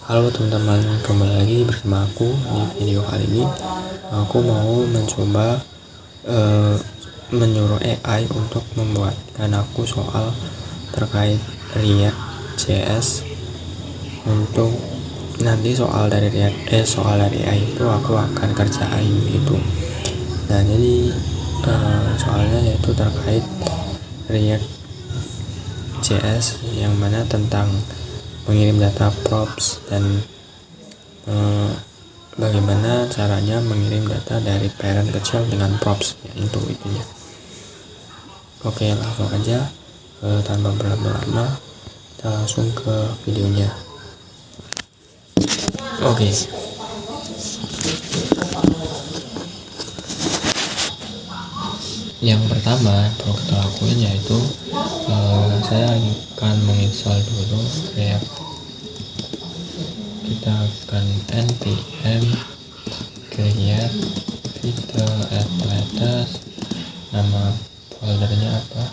Halo teman-teman, kembali lagi bersama aku. Di video kali ini aku mau mencoba menyuruh AI untuk membuatkan aku soal terkait React.js. Untuk nanti soal dari AI itu aku akan kerjain gitu. Nah, jadi soalnya yaitu terkait React.js yang mana tentang mengirim data props dan bagaimana caranya mengirim data dari parent kecil dengan props ya, itu itunya. Oke, langsung aja tanpa berlama-lama kita langsung ke videonya. Oke. Yang pertama perlu kita lakuin yaitu saya akan menginstal dulu React. Kita akan npm create video@latest, nama foldernya apa,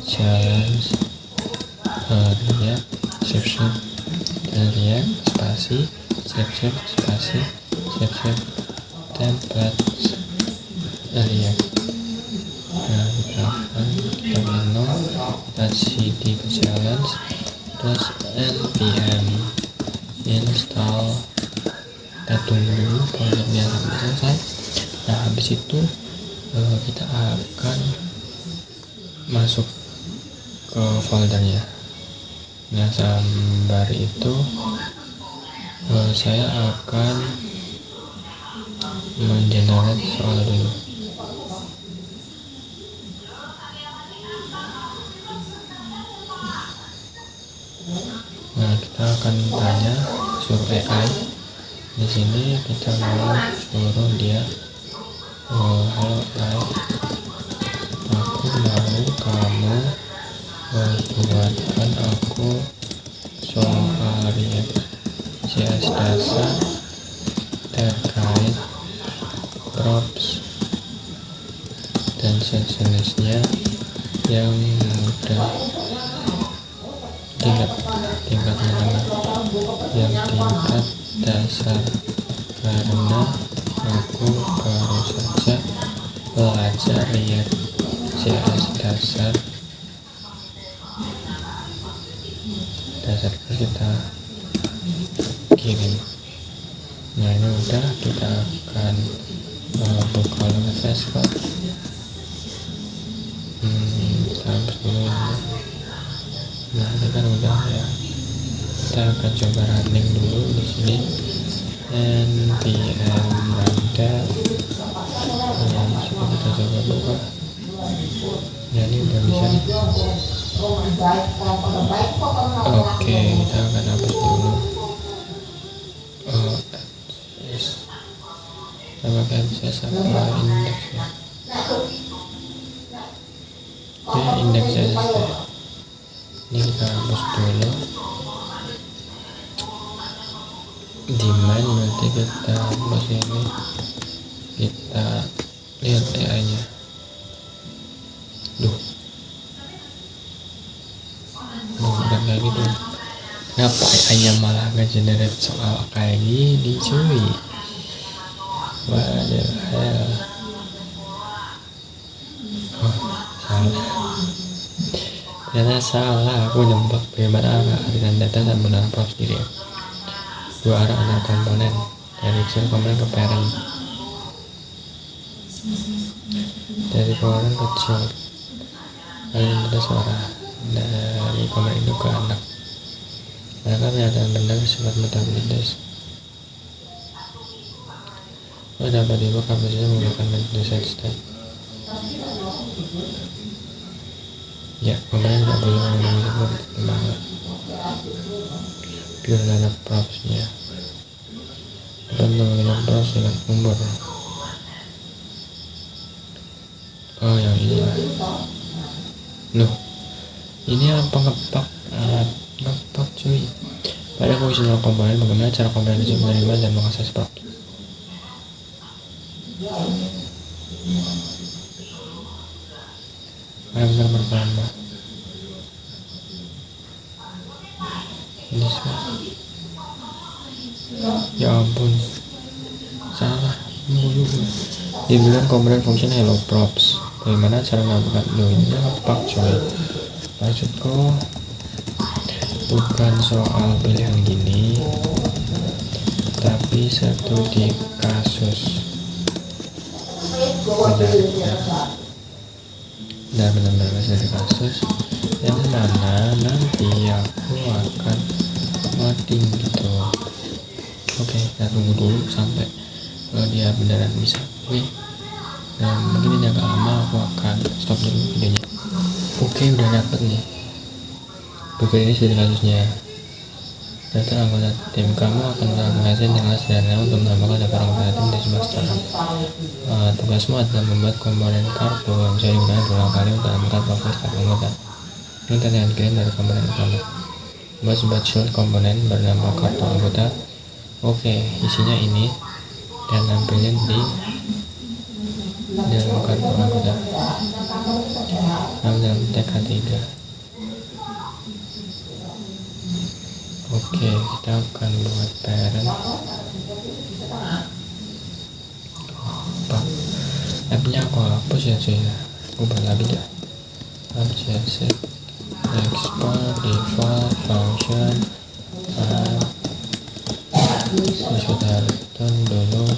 challenge React save dan React spasi save spasi save templates React. Nah, kita cd challenge terus npm install. Kita tunggu dulu prosesnya sampai selesai. Nah, habis itu kita akan masuk ke foldernya. Nah, sembari itu saya akan mengenerate soal dulu. Nah, kita akan tanya suruh AI. Di sini kita mau suruh dia halo AI, aku mau kamu buatkan aku soal React.js dasar terkait props dan sejenisnya yang mudah, tingkat menengah, yang tingkat dasar, karena aku baru saja belajar React.js dasar. Kita kirim. Nah, ini udah, kita akan buka VS Code. Kita hapus dulu ini. Nah, ini kan udah ya. Kita akan coba running dulu di sini. npm run dev. Kita coba buka. Ya, ini udah bisa nih. Oke, kita akan hapus dulu. Kita pakai CSS apa index ya. Oke, index CSS ya. Ini kita hapus dulu. Demand berarti kita hapus ini. Kita lihat AI nya. Bukan kayak gitu. Kenapa AI-nya malah nge-generate soal kayak gini cuy? What the hell? Salah. Ternyata salah. Aku nembak bagaimana aliran data dan menggunakan props sendiri. Dua arah antar komponen dari kecil komponen ke parent, dari komponen kecil aliran data suara dari komponen itu ke anak. Mereka pernyataan benar sifat metabilitas. Dapat dibuka kapasitasnya menggunakan metode setState. Ya, komponen tidak boleh menggunakan seperti perkembangan pure data propsnya. Dapat menggunakan props dengan umur. Oh, yang ini lah. Loh, ini apa ngepak? Ngepak cuy. Pada fungsional komponen, bagaimana cara komponen itu menerima dan mengakses props. Parameter pertama ini semua Ya ampun, salah mulu gue. Dibilang komponen function hello props. Bagaimana cara menambahkan ini pak coy? Maksudku bukan soal pilihan gini, tapi studi kasus. Benar-benar studi kasus yang mana nanti aku akan ngoding gitu. Oke, kita tunggu dulu sampai dia beneran bisa. Oke, dan mungkin ini agak lama, aku akan stop dulu videonya. Oke, udah dapet nih. Berikut ini studi kasusnya. Daftar anggota tim kamu akan menggunakan dengan sederhana untuk menambahkan daftar anggota tim di sebuah startup. Tugasmu adalah membuat komponen kartu yang bisa digunakan beberapa kali untuk menambahkan profil kartu anggota. Ini tantangan kirim dari komponen utama. Buat sebuah shield komponen bernama kartu anggota. Oke, isinya ini dan nampilin di dalam kartu anggota. Dalam TK3. Oke, kita akan buat parent. App-nya aku hapus ya cuy ya. Aku buat lagi dah. Object export default function. Sudah return dulu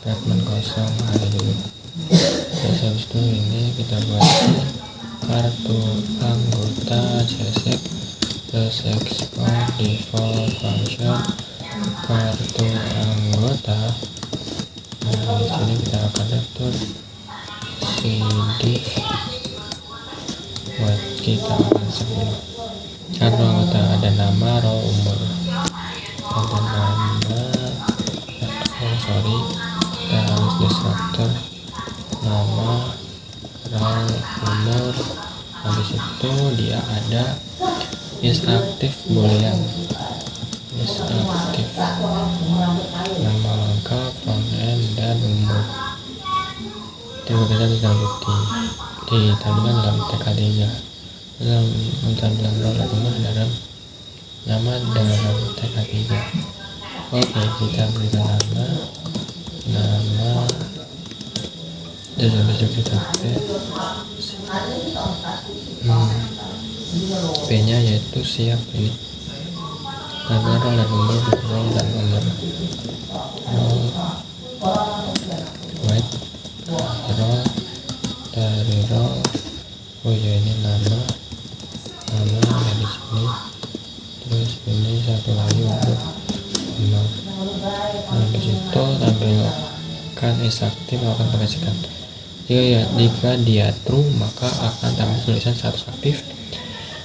fragment kosong ada dulu. Terus habis itu ini kita buat kartu anggota JSX. Terus export default function kartu anggota. Nah, di sini kita akan atur cdiv buat kita akan sebut kartu anggota ada nama, row, umur, ada nama, kita harus destruktur nama, row, umur. Habis itu dia ada is aktif boolean, is aktif nama lengkap, front end, dan umur. Itu kita bisa ditampilkan dalam TK3 dalam tampilan row dan umur dalam nama dalam TK3. Oke, kita berikan nama dan habis itu kita P nya yaitu siap ini karena roll dan umur, wait roll dari roll. Oh ya, ini nama dari sini, terus ini satu lagi untuk umur. Habis itu tampilkan is aktif akan terkasihkan. Jika dia true maka akan tampil tulisan status aktif.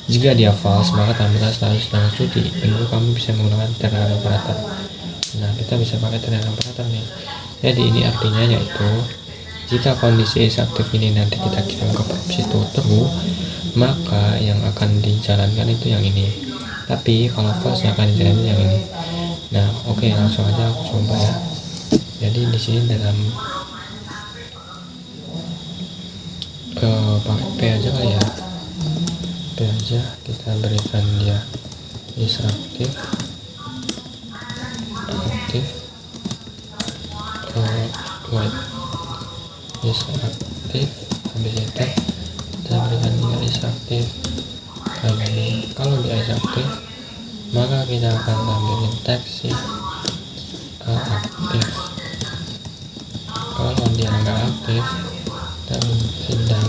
Jika dia false maka tampilkan status sedang cuti. Tentu kamu bisa menggunakan ternary operator. Nah, kita bisa pakai ternary operator nih. Jadi ini artinya yaitu jika kondisi is aktif ini nanti kita kirim ke props itu true, maka yang akan dijalankan itu yang ini. Tapi kalau false yang akan dijalankan yang ini. Nah, oke, langsung aja aku coba ya. Jadi di sini dalam pakai P aja kali ya. P aja kita berikan dia is aktif wait is aktif. Habis itu kita berikan dia is aktif kayak gini. Kalau dia is aktif maka kita akan tampilin teks si aktif. Kalau dia nggak aktif dan sedang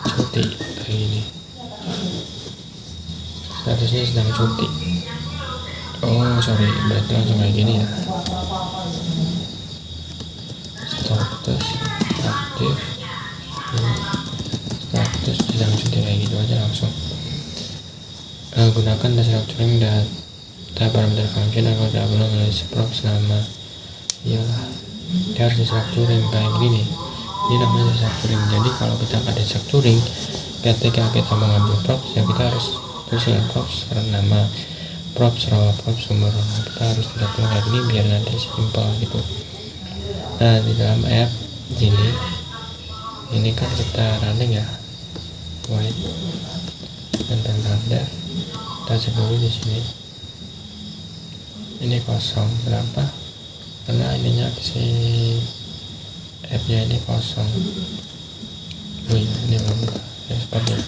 cuti kayak gini, statusnya sedang cuti. Oh sorry, berarti langsung kayak gini ya, status aktif, status sedang cuti kayak gitu aja langsung. Gunakan destructuring data parameter function agar tidak perlu menulis props nama. Iyalah, dia harus destructuring kayak gini. Ini namanya destructuring. Jadi kalau kita ada destructuring, ketika kita mengambil props ya kita harus tuliskan props karena nama, props row, props umur. Kita harus tidak tulis kayak gini biar nanti simple gitu. Nah, di dalam app ini kan kita running ya, wait dan tanda kita sebut di sini ini kosong. Kenapa? Karena ininya si app-nya ini kosong. Ini belum expert ya.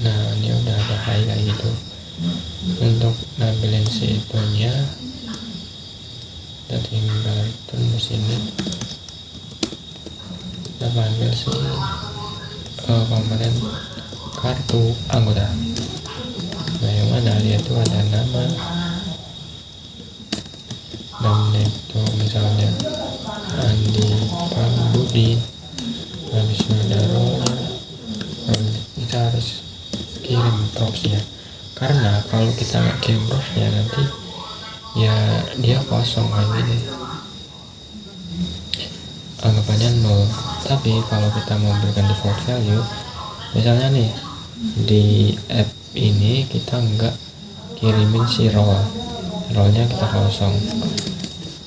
Nah, ini udah ada kayak gitu. Untuk nampilin si itunya, kita tinggal turun di sini. Kita panggil si komponen kartu anggota. Nah, yang mana dia itu ada namanya itu misalnya Andi Pambudi. Habis ada role, kita harus kirim propsnya, karena kalau kita nggak kirim propsnya nanti ya dia kosong kayak gini, anggapannya 0. Tapi kalau kita mau berikan default value, misalnya nih di app ini kita nggak kirimin si role-nya kita kosong.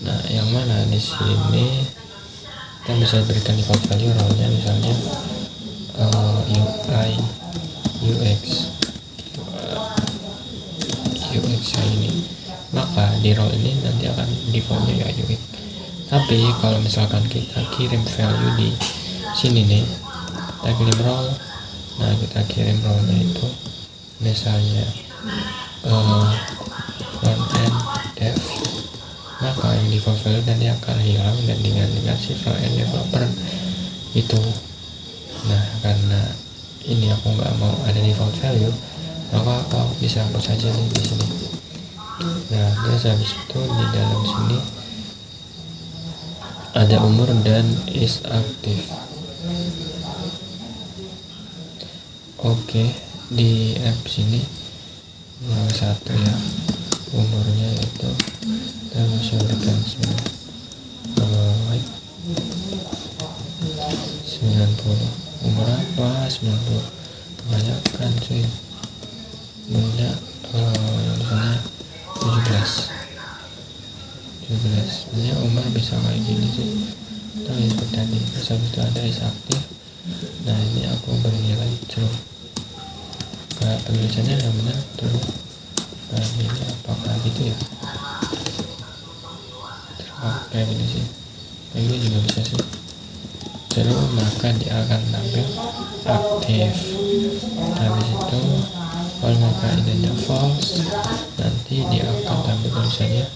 Nah, yang mana di sini kita bisa berikan default value role-nya, misalnya UI UX kayak ini, maka di role ini nanti akan defaultnya UI UX. Tapi kalau misalkan kita kirim value di sini nih, kita kirim role, nah kita kirim role-nya itu misalnya front end dev, maka yang default value nanti akan hilang dan digantikan si front end developer itu. Nah, karena ini aku nggak mau ada default value, maka aku bisa hapus saja nih di sini. Nah, terus habis itu di dalam sini ada umur dan is aktif. Oke, di app sini yang satu ya, umurnya itu kita bisa berikan 90. Umur apa? 90. Kebanyakan cuy. Umurnya misalnya 17. Sebenarnya umur bisa kayak gini sih. Tapi seperti tadi. Terus habis itu ada is aktif. Nah, ini aku beri nilai true. Kayak penulisannya yang benar true. Nah, ini apakah gitu ya? Kayak gini sih. Kayak gini juga bisa sih. True, maka dia akan tampil aktif. Habis itu kalau maka ininya false, nanti dia akan tampil tulisannya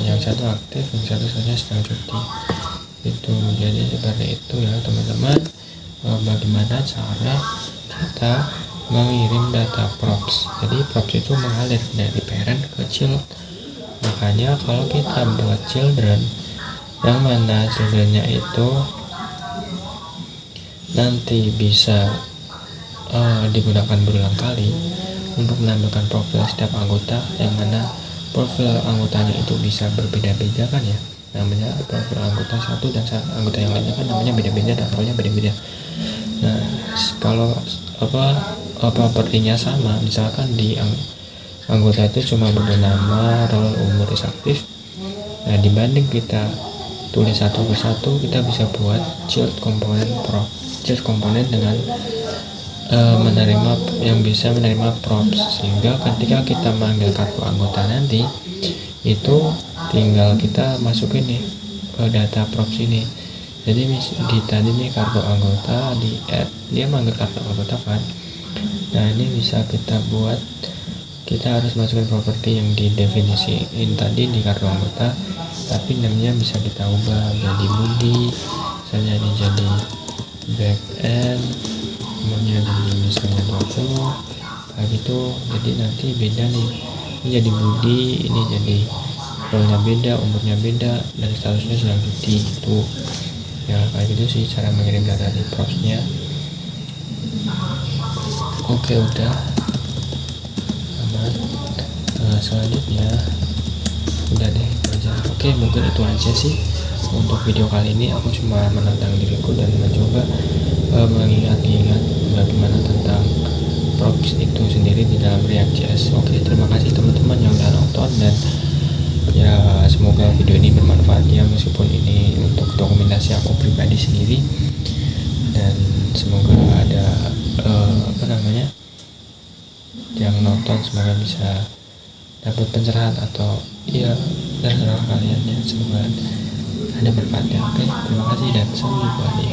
yang satu aktif, yang satu saja sedang cuti. Itu jadi seperti itu ya teman-teman. Bagaimana cara kita mengirim data props. Jadi props itu mengalir dari parent ke child. Makanya kalau kita buat children, yang mana childrennya itu nanti bisa digunakan berulang kali untuk menampilkan profil setiap anggota, yang mana profil anggotanya itu bisa berbeda-beda kan ya, namanya profil anggota satu dan anggota yang lainnya kan namanya beda-beda dan role-nya beda-beda. Nah, kalau propertinya sama, misalkan di anggota itu cuma bernama, role, umur, is aktif. Nah, dibanding kita tulis satu persatu, kita bisa buat child komponen dengan bisa menerima props, sehingga ketika kita manggil kartu anggota nanti itu tinggal kita masukin nih data props ini. Jadi di tadi nih kartu anggota di add, dia manggil kartu anggota kan. Nah, ini bisa kita buat, kita harus masukin properti yang didefinisiin tadi di kartu anggota, tapi namanya bisa kita ubah jadi Budi, misalnya ini jadi backend, umurnya jadi misalnya 20 kayak gitu. Jadi nanti beda nih, ini jadi Budi, ini jadi role-nya beda, umurnya beda, dan statusnya sedang cuti. Itu ya kayak gitu sih cara mengirim data di propsnya. Oke, udah aman. Selanjutnya udah deh, itu aja. Oke, mungkin itu aja sih untuk video kali ini. Aku cuma menantang diriku dan mencoba mengingat-ingat bagaimana tentang props itu sendiri di dalam React.js. Oke, terima kasih teman-teman yang udah nonton, dan ya semoga video ini bermanfaat ya, meskipun ini untuk dokumentasi aku pribadi sendiri, dan semoga ada yang nonton semoga bisa dapat pencerahan atau ya terserah kalian ya, semoga ada manfaatnya. Oke, terima kasih dan sampai jumpa di